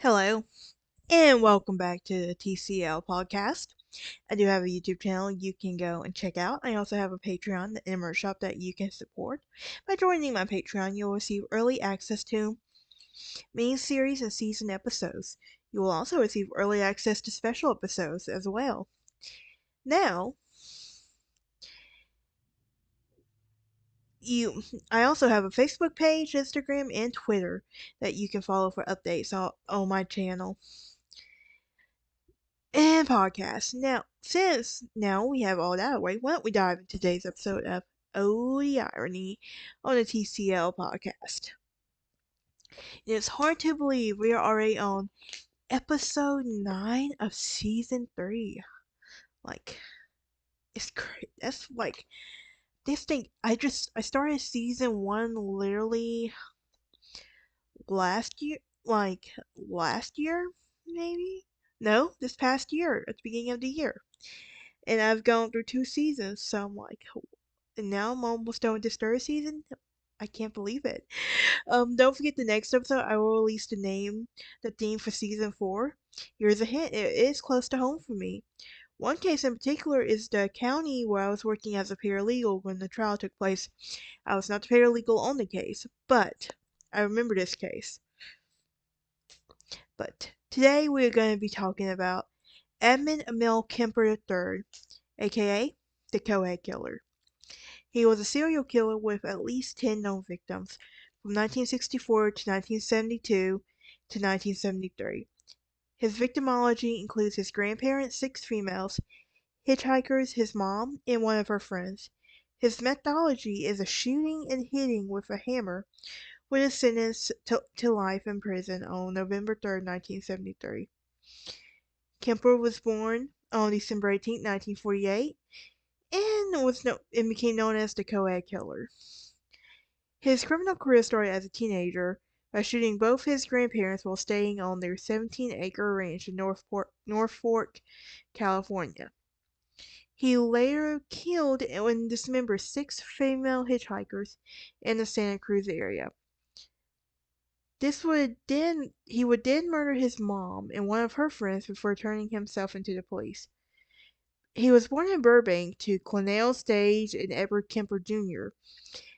Hello, and welcome back to the TCL podcast. I do have a YouTube channel you can go and check out. I also have a Patreon, the Immer Shop, that you can support. By joining my Patreon, you'll receive early access to mini-series and season episodes. You will also receive early access to special episodes as well. Now, I also have a Facebook page, Instagram, and Twitter that you can follow for updates on my channel and podcast. Now we have all that out of the way, why don't we dive into today's episode of Oh the Irony on the TCL podcast. It's hard to believe we are already on episode 9 of season 3. Like, it's crazy. That's like, this thing, I started season 1 literally last year, maybe? No, this past year, at the beginning of the year. And I've gone through 2 seasons, so I'm like, and now I'm almost done with this third season. I can't believe it. Don't forget the next episode I will release the theme for season 4. Here's a hint, it is close to home for me. One case in particular is the county where I was working as a paralegal when the trial took place. I was not the paralegal on the case, but I remember this case. But today we're going to be talking about Edmund Emil Kemper III, aka the co-ed killer. He was a serial killer with at least 10 known victims from 1964 to 1972 to 1973. His victimology includes his grandparents, 6 females, hitchhikers, his mom, and one of her friends. His methodology is a shooting and hitting with a hammer, with a sentence to life in prison on November 3rd, 1973. Kemper was born on December 18, 1948, and became known as the co-ed killer. His criminal career started as a teenager by shooting both his grandparents while staying on their 17-acre ranch in North Fork, California. He later killed and dismembered 6 female hitchhikers in the Santa Cruz area. He would then murder his mom and one of her friends before turning himself into the police. He was born in Burbank to Clennell Stage and Edward Kemper Jr.,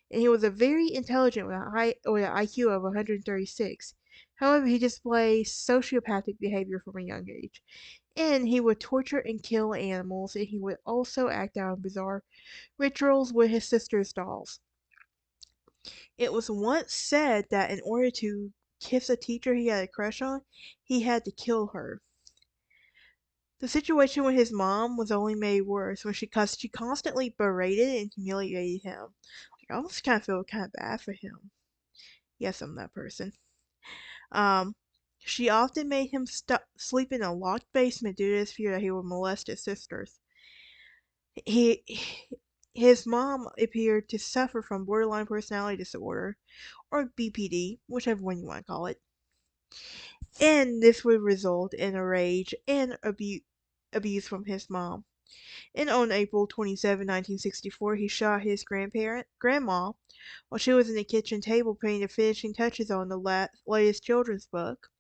and he was a very intelligent with an IQ of 136. However, he displayed sociopathic behavior from a young age, and he would torture and kill animals, and he would also act out bizarre rituals with his sister's dolls. It was once said that in order to kiss a teacher he had a crush on, he had to kill her. The situation with his mom was only made worse because she constantly berated and humiliated him. Like, I almost kind of feel kind of bad for him. Yes, I'm that person. Um, she often made him sleep in a locked basement due to his fear that he would molest his sisters. He, his mom appeared to suffer from borderline personality disorder, or BPD, whichever one you want to call it. And this would result in a rage and abuse from his mom. And on April 27, 1964, he shot his grandma, while she was in the kitchen table putting the finishing touches on the latest children's book.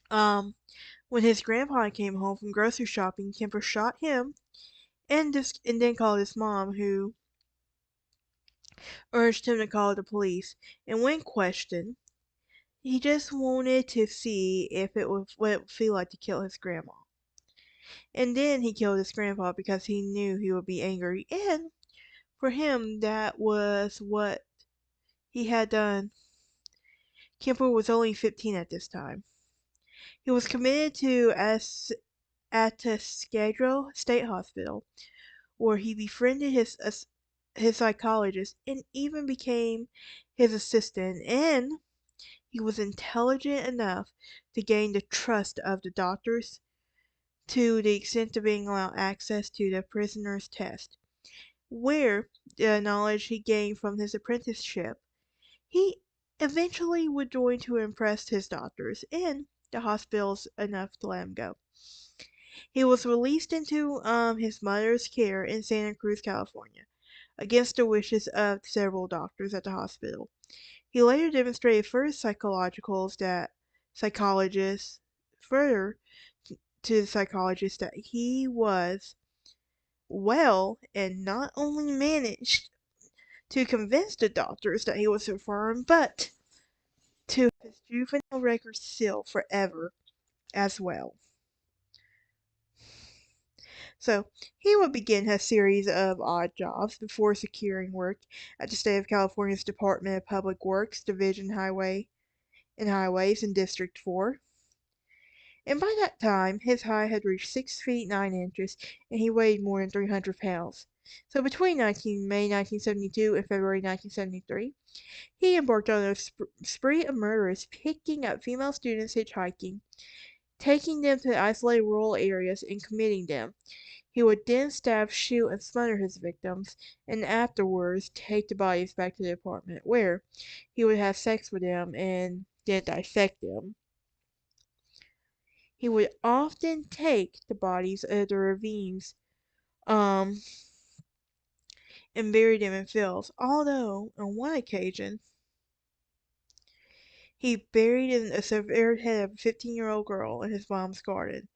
When his grandpa came home from grocery shopping, Kemper shot him and then called his mom, who urged him to call the police. And when questioned, he just wanted to see what it would feel like to kill his grandma. And then he killed his grandpa because he knew he would be angry, and for him that was what he had done. Kemper was only 15 at this time. He was committed to Atascadero State Hospital, where he befriended his psychologist and even became his assistant, and he was intelligent enough to gain the trust of the doctors to the extent of being allowed access to the prisoner's test, where the knowledge he gained from his apprenticeship, he eventually would join to impress his doctors and the hospitals enough to let him go. He was released into his mother's care in Santa Cruz, California, against the wishes of several doctors at the hospital. He later demonstrated further psychologicals that psychologist, further to the psychologist that he was well and not only managed to convince the doctors that he was infirm, but to have his juvenile record sealed forever as well. So he would begin a series of odd jobs before securing work at the state of California's Department of Public Works Division Highways in District 4. And by that time, his height had reached 6 feet 9 inches and he weighed more than 300 pounds. So between May 1972 and February 1973, he embarked on a spree of murders, picking up female students hitchhiking, taking them to isolated rural areas, and committing them. He would then stab, shoot, and smother his victims, and afterwards take the bodies back to the apartment, where he would have sex with them and then dissect them. He would often take the bodies out of the ravines, um, and bury them in fields. Although, on one occasion, he buried a severed head of a 15-year-old girl in his mom's garden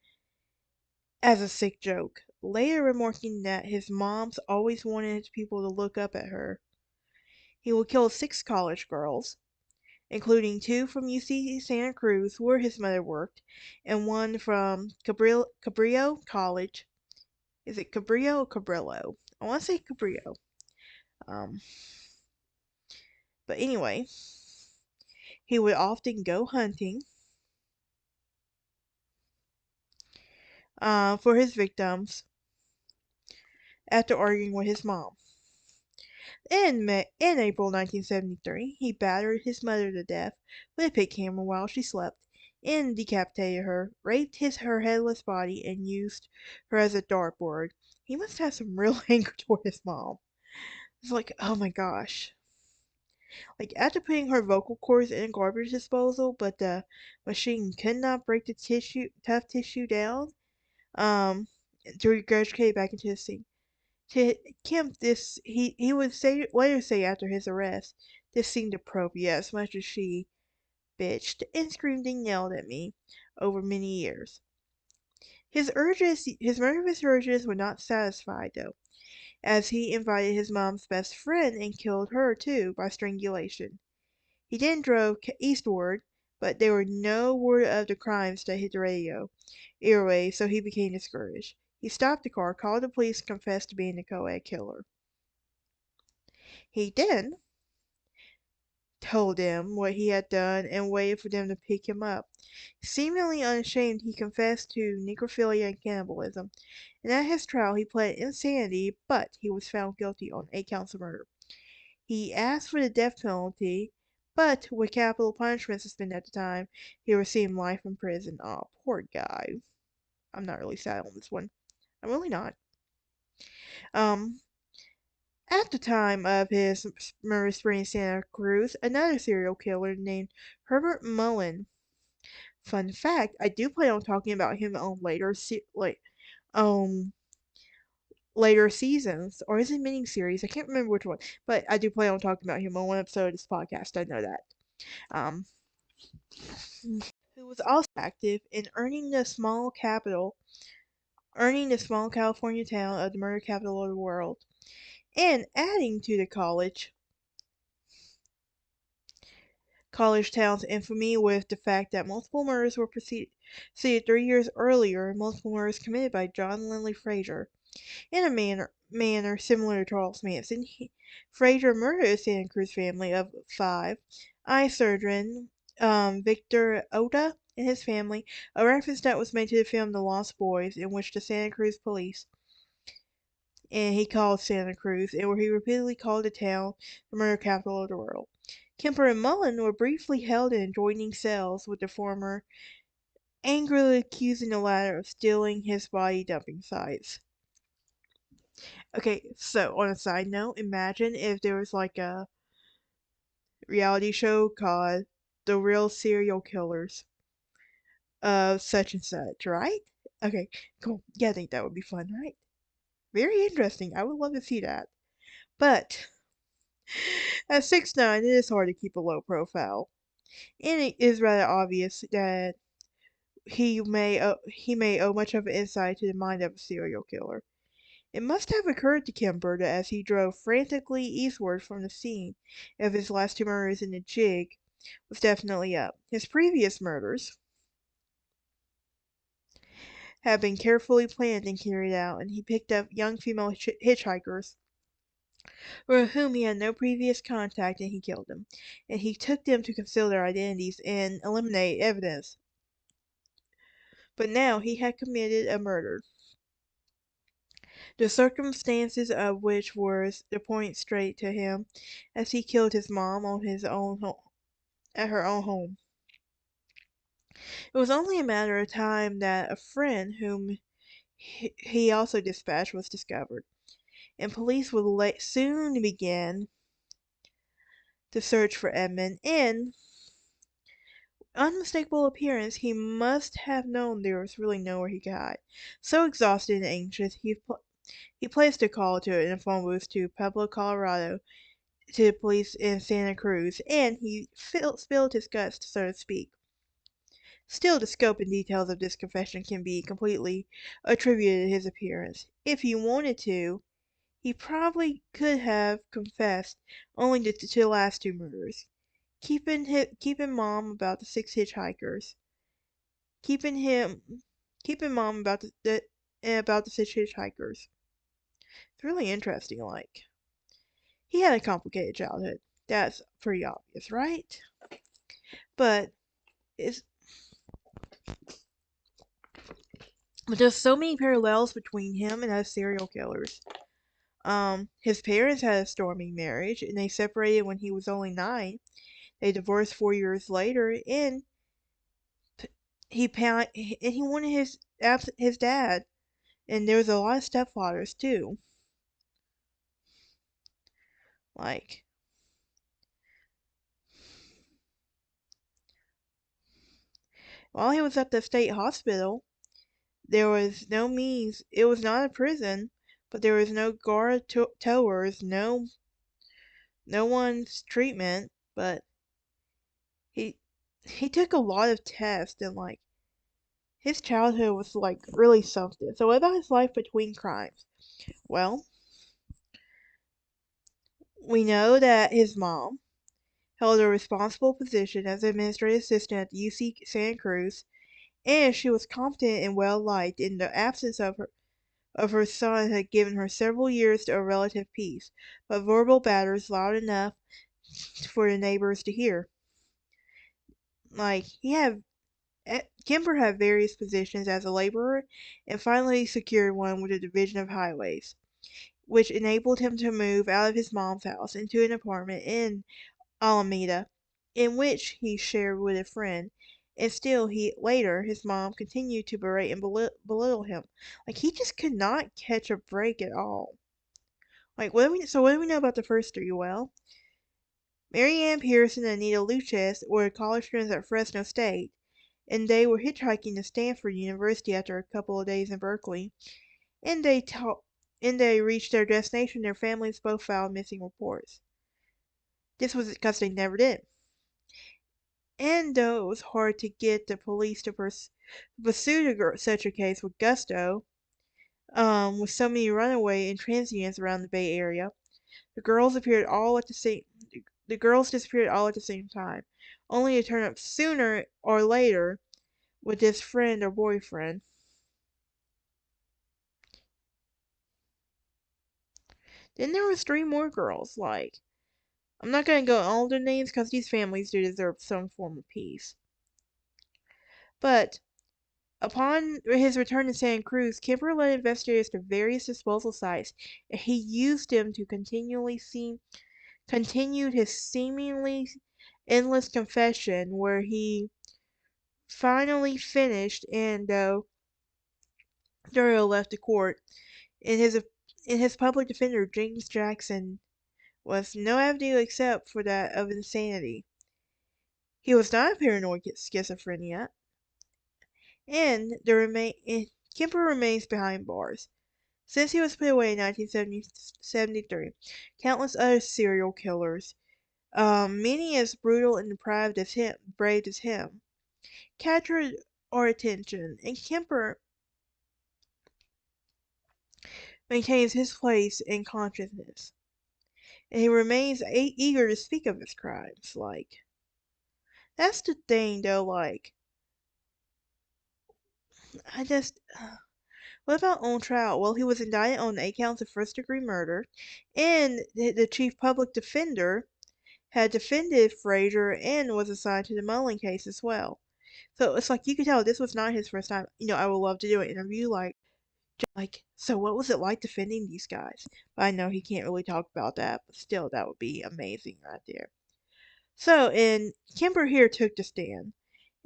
as a sick joke, later remarking that his mom's always wanted people to look up at her. He would kill 6 college girls, including 2 from UC Santa Cruz, where his mother worked, and 1 from Cabrillo College. Is it Cabrillo or Cabrillo? I want to say Cabrillo. Um, but anyway, he would often go hunting for his victims after arguing with his mom. In April 1973, he battered his mother to death with a pick hammer while she slept, and decapitated her, raped her headless body, and used her as a dartboard. He must have some real anger toward his mom. It's like, oh my gosh. Like, after putting her vocal cords in a garbage disposal, but the machine could not break the tough tissue down, um, to regurgitate it back into the sink. To Kemp, he would later say after his arrest, this seemed appropriate as much as she bitched and screamed and yelled at me over many years. His murderous urges were not satisfied though, as he invited his mom's best friend and killed her too by strangulation. He then drove eastward, but there were no word of the crimes that hit the radio airwaves, so he became discouraged. He stopped the car, called the police, and confessed to being the co-ed killer. He then told them what he had done and waited for them to pick him up. Seemingly unashamed, he confessed to necrophilia and cannibalism, and at his trial he pled insanity, but he was found guilty on 8 counts of murder. He asked for the death penalty, but with capital punishment suspended at the time, he received life in prison. Oh, poor guy. I'm not really sad on this one. I'm really not. At the time of his murder spree in Santa Cruz, another serial killer named Herbert Mullen. Fun fact: I do plan on talking about him on um later seasons, or is it mini series? I can't remember which one, but I do plan on talking about him on one episode of this podcast. I know that. Um, who was also active in earning the small California town of the murder capital of the world, and adding to the college town's infamy with the fact that multiple murders were preceded 3 years earlier, multiple murders committed by John Lindley Frazier, in a manner similar to Charles Manson. Frazier murdered a Santa Cruz family of 5, eye surgeon Victor Oda and his family, a reference that was made to the film The Lost Boys, in which the Santa Cruz police and he called Santa Cruz, and where he repeatedly called the town the murder capital of the world. Kemper and Mullen were briefly held in adjoining cells, with the former angrily accusing the latter of stealing his body dumping sites. Okay, so on a side note, imagine if there was like a reality show called The Real Serial Killers of such and such, right? Okay, cool. Yeah, I think that would be fun, right? Very interesting. I would love to see that. But at 6'9", it is hard to keep a low profile. And it is rather obvious that he may owe much of an insight to the mind of a serial killer. It must have occurred to Kemper that as he drove frantically eastward from the scene of his last two murders in the jig was definitely up. His previous murders had been carefully planned and carried out, and he picked up young female hitchhikers with whom he had no previous contact, and he killed them. And he took them to conceal their identities and eliminate evidence. But now he had committed a murder, the circumstances of which were to point straight to him, as he killed his mom on his own at her own home. It was only a matter of time that a friend whom he also dispatched was discovered, and police would soon begin the search for Edmund. In unmistakable appearance, he must have known there was really nowhere he could hide. So exhausted and anxious, he placed a call in a phone booth to Pueblo, Colorado, to the police in Santa Cruz, and he spilled his guts, so to speak. Still, the scope and details of this confession can be completely attributed to his appearance. If he wanted to, he probably could have confessed only to the last two murders, keeping mom about the six hitchhikers, keeping him, keeping mom about the six hitchhikers. It's really interesting. Like, he had a complicated childhood. That's pretty obvious, right? But it's but there's so many parallels between him and other serial killers. His parents had a stormy marriage, and they separated when he was only 9. They divorced 4 years later, and he wanted his dad, and there was a lot of stepfathers too. Like, while he was at the state hospital, there was no means. It was not a prison, but there was no guard towers, no one's treatment. But he he took a lot of tests, and like his childhood was like really something. So what about his life between crimes? Well, we know that his mom held a responsible position as administrative assistant at the UC Santa Cruz, and she was competent and well liked. In the absence of her son had given her several years of relative peace, but verbal batters loud enough for the neighbors to hear. Like, Kemper had various positions as a laborer, and finally secured one with the Division of Highways, which enabled him to move out of his mom's house into an apartment in Alameda, in which he shared with a friend. And still, his mom continued to berate and belittle him. Like, he just could not catch a break at all. Like, what do we know about the first three? Well, Mary Ann Pearson and Anita Lucas were college students at Fresno State, and they were hitchhiking to Stanford University after a couple of days in Berkeley. And they reached their destination. Their families both filed missing reports. This was because they never did. And though it was hard to get the police to pursue such a case with gusto, with so many runaway and transients around the Bay Area, the girls appeared all at the same. The girls disappeared all at the same time, only to turn up sooner or later with this friend or boyfriend. Then there was three more girls. Like, I'm not gonna go all their names because these families do deserve some form of peace. But upon his return to Santa Cruz, Kemper led investigators to various disposal sites, and he used them to continued his seemingly endless confession, where he finally finished, and Dario left the court. In his public defender, James Jackson, was no avenue except for that of insanity. He was not paranoid schizophrenia, and Kemper remains behind bars. Since he was put away in 1973, countless other serial killers Many as brutal and deprived as him, brave as him, captured our attention, and Kemper maintains his place in consciousness, and he remains eager to speak of his crimes. Like, that's the thing, though. Like, I just. What about on trial? Well, he was indicted on 8 counts of first-degree murder, and the chief public defender had defended Frazier and was assigned to the Mullen case as well. So it's like you could tell this was not his first time. I would love to do an interview so what was it like defending these guys? But I know he can't really talk about that, but still that would be amazing right there. So, and Kemper here took the stand.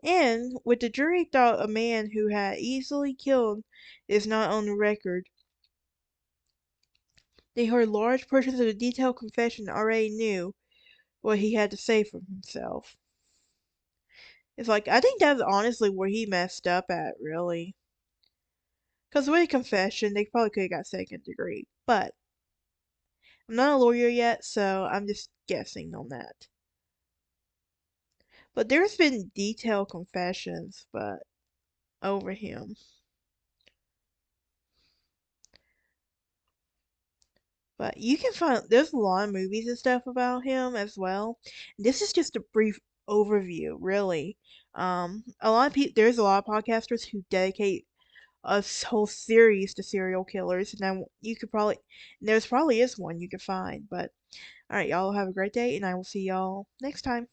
And what the jury thought a man who had easily killed is not on the record, they heard large portions of the detailed confession and already knew what he had to say for himself. It's like, I think that's honestly where he messed up at, really. Because with a confession, they probably could have got second degree. But I'm not a lawyer yet, so I'm just guessing on that. But there's been detailed confessions, but over him. But you can find there's a lot of movies and stuff about him as well. This is just a brief overview, really. A lot of people there's a lot of podcasters who dedicate a whole series to serial killers, and then you could probably there's probably is one you could find. But all right, y'all have a great day, and I will see y'all next time.